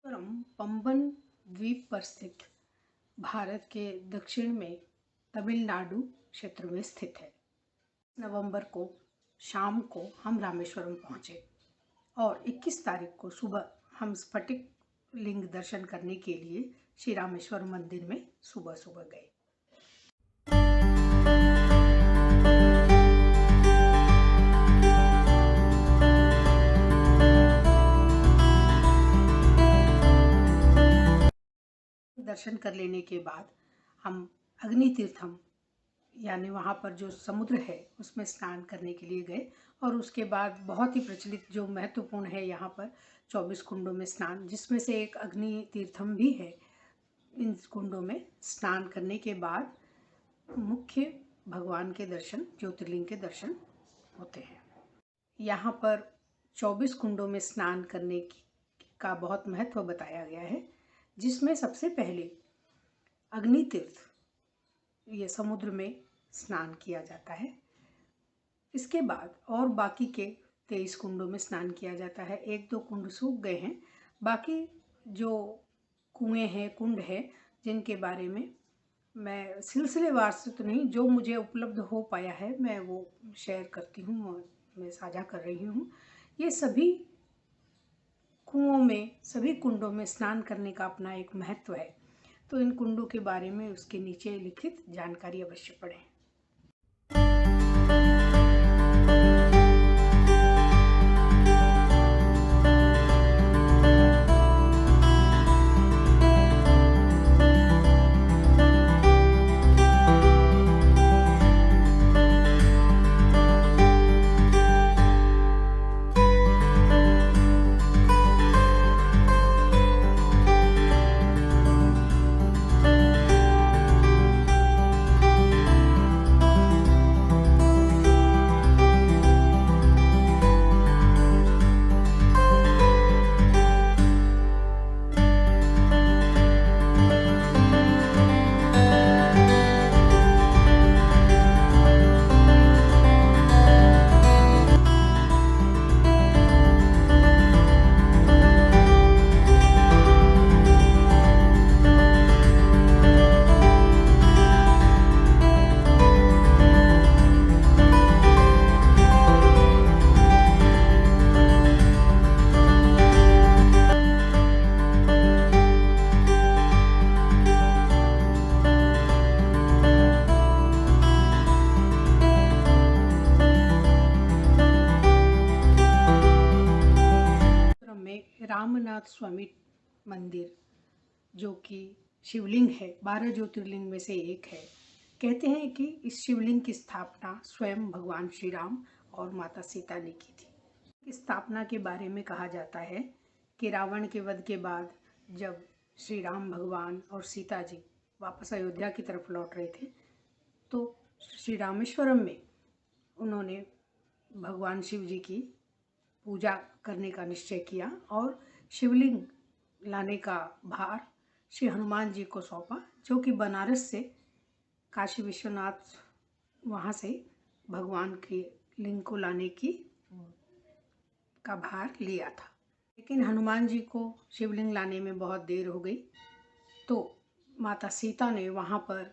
पंबन द्वीप पर स्थित भारत के दक्षिण में तमिलनाडु क्षेत्र में स्थित है। नवंबर को शाम को हम रामेश्वरम पहुँचे और 21 तारीख को सुबह हम स्फटिक लिंग दर्शन करने के लिए श्री रामेश्वर मंदिर में सुबह सुबह गए। दर्शन कर लेने के बाद हम अग्नि तीर्थम यानी वहाँ पर जो समुद्र है उसमें स्नान करने के लिए गए और उसके बाद बहुत ही प्रचलित जो महत्वपूर्ण है यहाँ पर 24 कुंडों में स्नान, जिसमें से एक अग्नि तीर्थम भी है। इन कुंडों में स्नान करने के बाद मुख्य भगवान के दर्शन, ज्योतिर्लिंग के दर्शन होते हैं। यहाँ पर 24 कुंडों में स्नान करने का बहुत महत्व बताया गया है, जिसमें सबसे पहले अग्नि तीर्थ ये समुद्र में स्नान किया जाता है। इसके बाद और बाकी के 23 कुंडों में स्नान किया जाता है। 1-2 कुंड सूख गए हैं, बाकी जो कुएं हैं, कुंड हैं, जिनके बारे में मैं सिलसिलेवार से तो नहीं, जो मुझे उपलब्ध हो पाया है मैं वो शेयर करती हूँ, मैं साझा कर रही हूँ। ये सभी कुओं में, सभी कुंडों में स्नान करने का अपना एक महत्व है, तो इन कुंडों के बारे में उसके नीचे लिखित जानकारी अवश्य पढ़ें। रामनाथ स्वामी मंदिर, जो कि शिवलिंग है, 12 ज्योतिर्लिंग में से एक है। कहते हैं कि इस शिवलिंग की स्थापना स्वयं भगवान श्री राम और माता सीता ने की थी। इस स्थापना के बारे में कहा जाता है कि रावण के वध के बाद जब श्री राम भगवान और सीता जी वापस अयोध्या की तरफ लौट रहे थे, तो श्री रामेश्वरम में उन्होंने भगवान शिव जी की पूजा करने का निश्चय किया और शिवलिंग लाने का भार श्री हनुमान जी को सौंपा, जो कि बनारस से काशी विश्वनाथ वहाँ से भगवान के लिंग को लाने का भार लिया था। लेकिन हनुमान जी को शिवलिंग लाने में बहुत देर हो गई, तो माता सीता ने वहाँ पर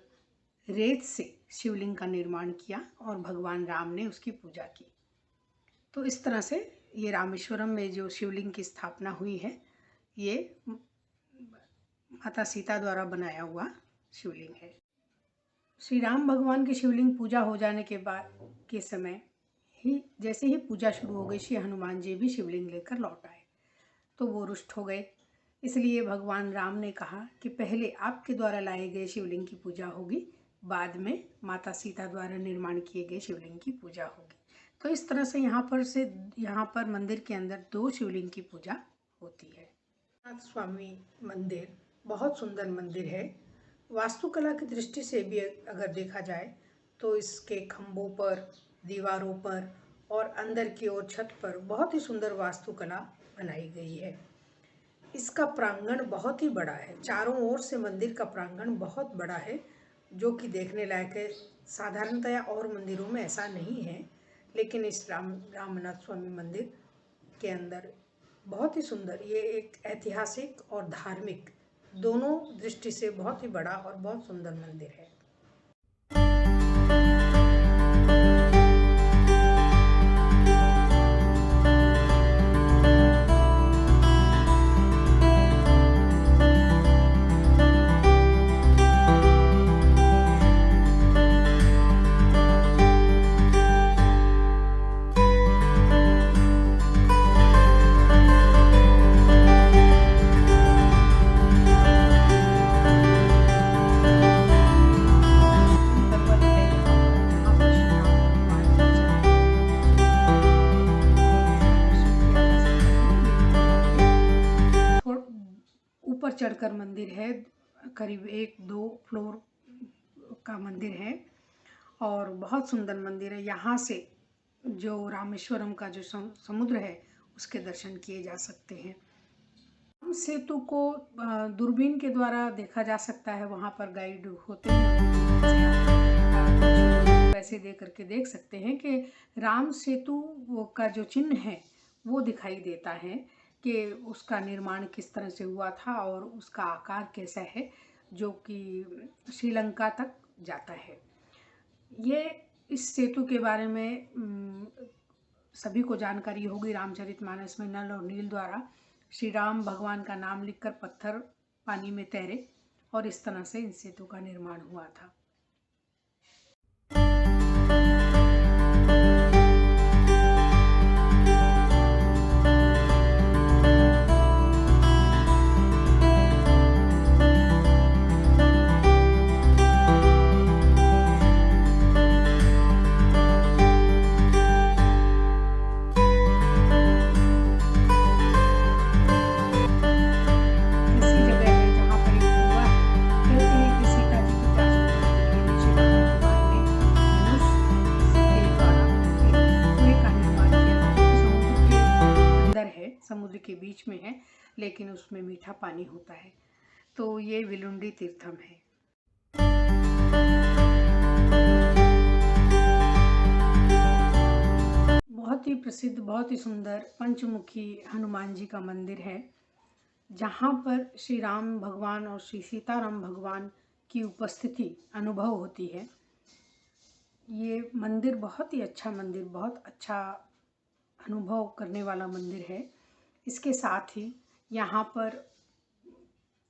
रेत से शिवलिंग का निर्माण किया और भगवान राम ने उसकी पूजा की। तो इस तरह से ये रामेश्वरम में जो शिवलिंग की स्थापना हुई है, ये माता सीता द्वारा बनाया हुआ शिवलिंग है। श्री राम भगवान की शिवलिंग पूजा हो जाने के बाद के समय ही, जैसे ही पूजा शुरू हो गई, श्री हनुमान जी भी शिवलिंग लेकर लौट आए, तो वो रुष्ट हो गए। इसलिए भगवान राम ने कहा कि पहले आपके द्वारा लाए गए शिवलिंग की पूजा होगी, बाद में माता सीता द्वारा निर्माण किए गए शिवलिंग की पूजा होगी। तो इस तरह से यहाँ पर मंदिर के अंदर 2 शिवलिंग की पूजा होती है। रामनाथ स्वामी मंदिर बहुत सुंदर मंदिर है। वास्तुकला की दृष्टि से भी अगर देखा जाए तो इसके खंभों पर, दीवारों पर और अंदर की ओर छत पर बहुत ही सुंदर वास्तुकला बनाई गई है। इसका प्रांगण बहुत ही बड़ा है, चारों ओर से मंदिर का प्रांगण बहुत बड़ा है, जो कि देखने लायक है। साधारणतया और मंदिरों में ऐसा नहीं है, लेकिन इस रामनाथ स्वामी मंदिर के अंदर बहुत ही सुंदर, ये एक ऐतिहासिक और धार्मिक दोनों दृष्टि से बहुत ही बड़ा और बहुत सुंदर मंदिर है। पर्वत है यहाँ पर, जहाँ पर श्री राम भगवान की थोड़ा ऊपर चढ़कर मंदिर है, करीब 1-2 फ्लोर का मंदिर है और बहुत सुंदर मंदिर है। यहाँ से जो रामेश्वरम का जो समुद्र है उसके दर्शन किए जा सकते हैं। राम सेतु को दूरबीन के द्वारा देखा जा सकता है, वहाँ पर गाइड होते हैं, पैसे दे करके देख सकते हैं कि राम सेतु का जो चिन्ह है वो दिखाई देता है कि उसका निर्माण किस तरह से हुआ था और उसका आकार कैसा है, जो कि श्रीलंका तक जाता है। ये इस सेतु के बारे में सभी को जानकारी होगी। रामचरितमानस में नल और नील द्वारा श्री राम भगवान का नाम लिखकर पत्थर पानी में तैरे और इस तरह से इस सेतु का निर्माण हुआ था। समुद्र के बीच में है, लेकिन उसमें मीठा पानी होता है। तो ये विलुंडी तीर्थम है। बहुत ही प्रसिद्ध, बहुत ही सुंदर पंचमुखी हनुमान जी का मंदिर है, जहाँ पर श्री राम भगवान और श्री सीताराम भगवान की उपस्थिति अनुभव होती है। ये मंदिर बहुत ही अच्छा मंदिर, बहुत अच्छा अनुभव करने वाला मंदिर है। इसके साथ ही यहाँ पर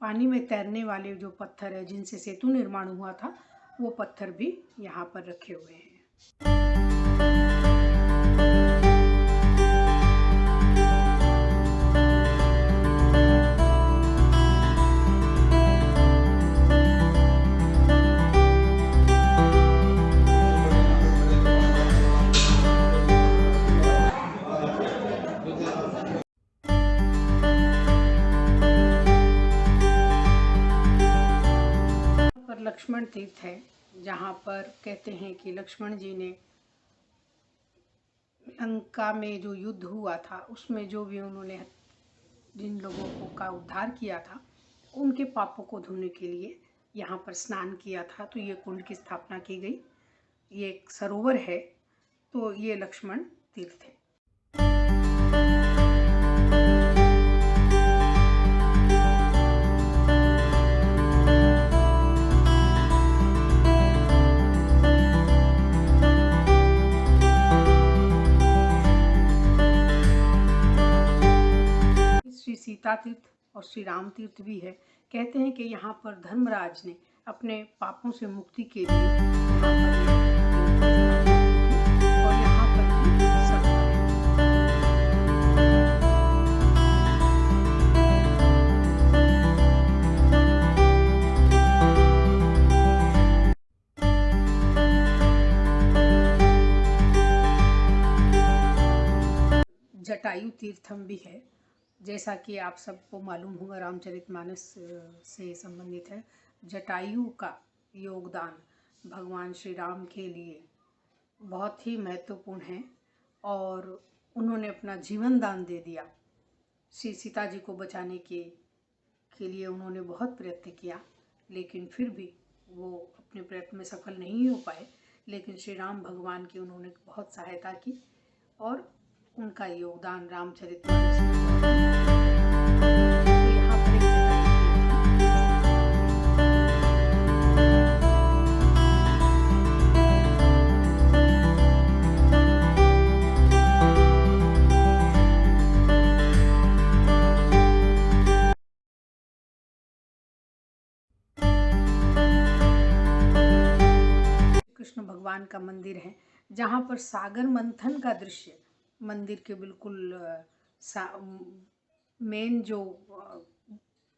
पानी में तैरने वाले जो पत्थर है जिनसे सेतु निर्माण हुआ था, वो पत्थर भी यहाँ पर रखे हुए हैं। लक्ष्मण तीर्थ है, जहाँ पर कहते हैं कि लक्ष्मण जी ने लंका में जो युद्ध हुआ था उसमें जो भी उन्होंने जिन लोगों को का उद्धार किया था, उनके पापों को धोने के लिए यहाँ पर स्नान किया था। तो ये कुंड की स्थापना की गई। ये एक सरोवर है, तो ये लक्ष्मण तीर्थ है। सीता तीर्थ और श्री राम तीर्थ भी है। कहते हैं कि यहाँ पर धर्मराज ने अपने पापों से मुक्ति के लिए और यहाँ पर जटायु तीर्थम भी है। जैसा कि आप सबको मालूम होगा, रामचरितमानस से संबंधित है। जटायु का योगदान भगवान श्री राम के लिए बहुत ही महत्वपूर्ण है और उन्होंने अपना जीवन दान दे दिया। श्री सीता जी को बचाने के लिए उन्होंने बहुत प्रयत्न किया, लेकिन फिर भी वो अपने प्रयत्न में सफल नहीं हो पाए। लेकिन श्री राम भगवान की उन्होंने बहुत सहायता की और उनका योगदान रामचरितमानस में बहुत है। तो यहाँ पर एक कृष्ण भगवान का मंदिर है, जहाँ पर सागर मंथन का दृश्य मंदिर के बिल्कुल मेन जो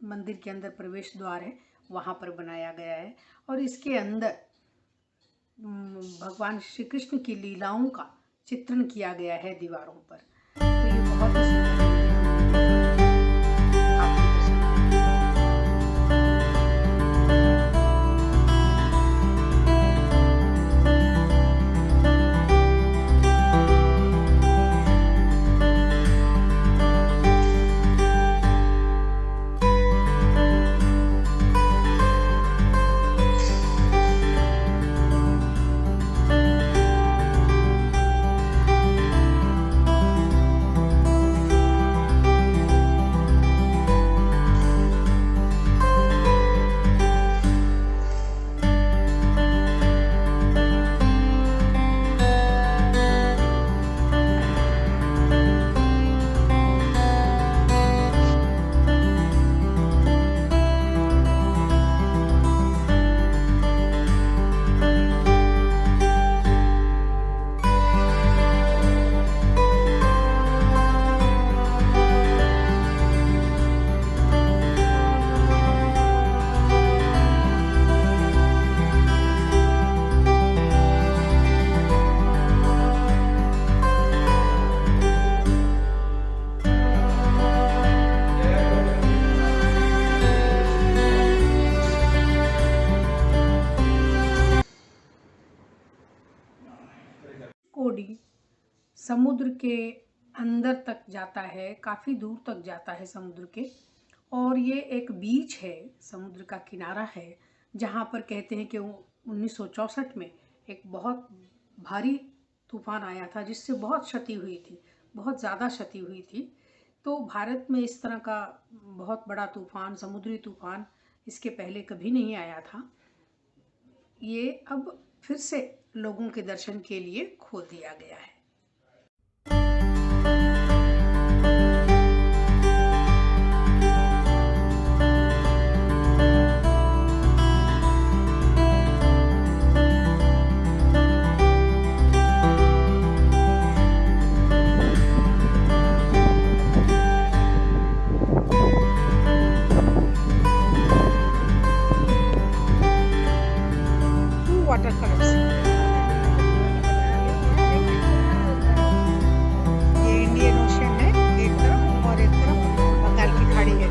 मंदिर के अंदर प्रवेश द्वार है वहाँ पर बनाया गया है। और इसके अंदर भगवान श्री कृष्ण की लीलाओं का चित्रण किया गया है दीवारों पर। तो ये बहुत ही सुंदर कोडी समुद्र के अंदर तक जाता है, काफ़ी दूर तक जाता है समुद्र के। और ये एक बीच है, समुद्र का किनारा है, जहाँ पर कहते हैं कि 1964 में एक बहुत भारी तूफान आया था जिससे बहुत क्षति हुई थी, बहुत ज़्यादा क्षति हुई थी। तो भारत में इस तरह का बहुत बड़ा तूफान, समुद्री तूफान इसके पहले कभी नहीं आया था। ये अब फिर से लोगों के दर्शन के लिए खोल दिया गया है। वाटर कलर्स, ये इंडियन ओशन है एक तरफ और एक तरफ बंगाल की खाड़ी है।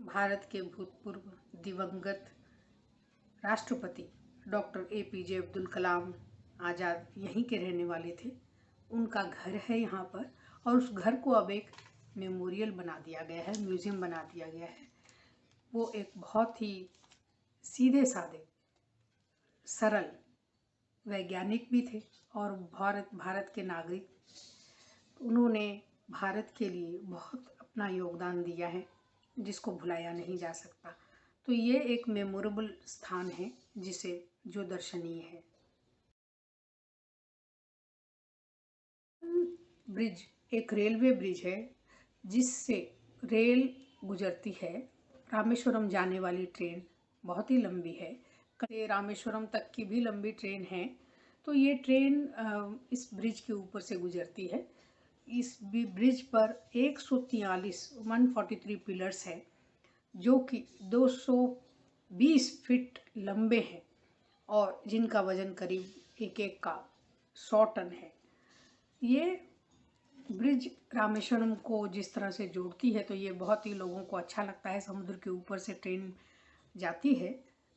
भारत के भूतपूर्व दिवंगत राष्ट्रपति डॉक्टर APJ अब्दुल कलाम आज़ाद यहीं के रहने वाले थे। उनका घर है यहाँ पर, और उस घर को अब एक मेमोरियल बना दिया गया है, म्यूज़ियम बना दिया गया है। वो एक बहुत ही सीधे साधे सरल वैज्ञानिक भी थे और भारत के नागरिक। उन्होंने भारत के लिए बहुत अपना योगदान दिया है जिसको भुलाया नहीं जा सकता। तो ये एक मेमोरेबल स्थान है जो दर्शनीय है। ब्रिज एक रेलवे ब्रिज है जिससे रेल गुजरती है। रामेश्वरम जाने वाली ट्रेन बहुत ही लंबी है, रामेश्वरम तक की भी लंबी ट्रेन है। तो ये ट्रेन इस ब्रिज के ऊपर से गुजरती है। इस ब्रिज पर 143 पिलर्स हैं जो कि 220 फीट लंबे हैं और जिनका वजन करीब एक का 100 टन है। ये ब्रिज रामेश्वरम को जिस तरह से जोड़ती है, तो ये बहुत ही लोगों को अच्छा लगता है। समुद्र के ऊपर से ट्रेन जाती है,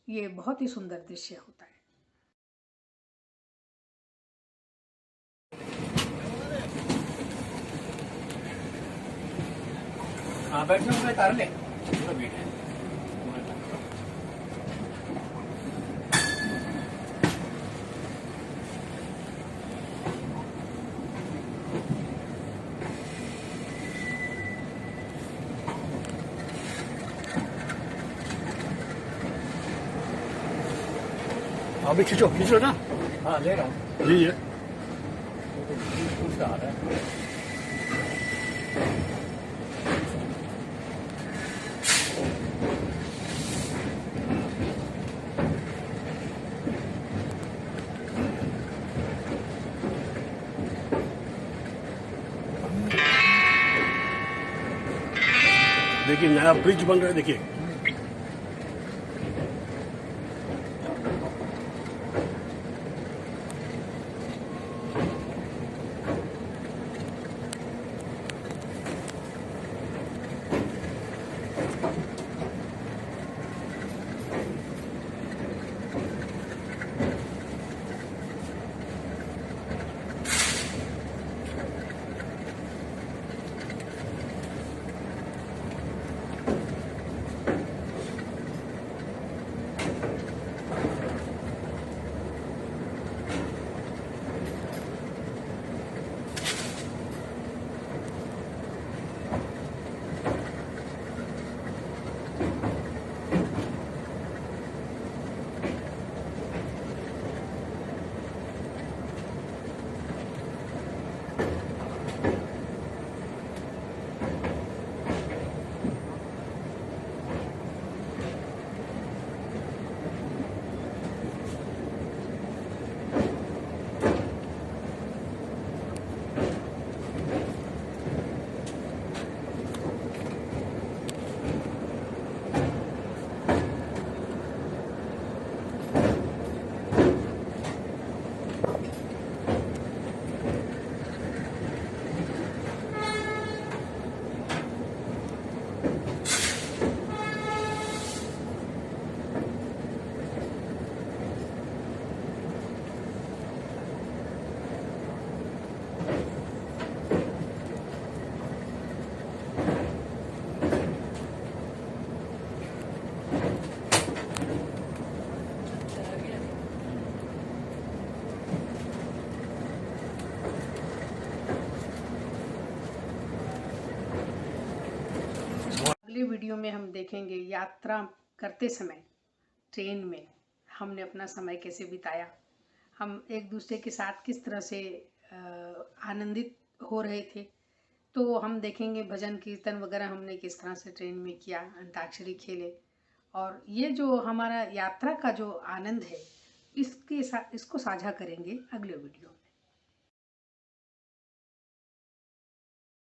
ये बहुत ही सुंदर दृश्य होता है। हाँ बैठने में तार ले पूरा बीट है। अभी खींचो खींच लो ना। हाँ ले रहा हूँ। लीजिए। उसका आ रहा है। देखिए नया ब्रिज बन रहा है, देखिए। अगले वीडियो में हम देखेंगे यात्रा करते समय ट्रेन में हमने अपना समय कैसे बिताया, हम एक दूसरे के साथ किस तरह से आनंदित हो रहे थे। तो हम देखेंगे भजन कीर्तन वगैरह हमने किस तरह से ट्रेन में किया, अंताक्षरी खेले, और ये जो हमारा यात्रा का जो आनंद है इसको साझा करेंगे अगले वीडियो में।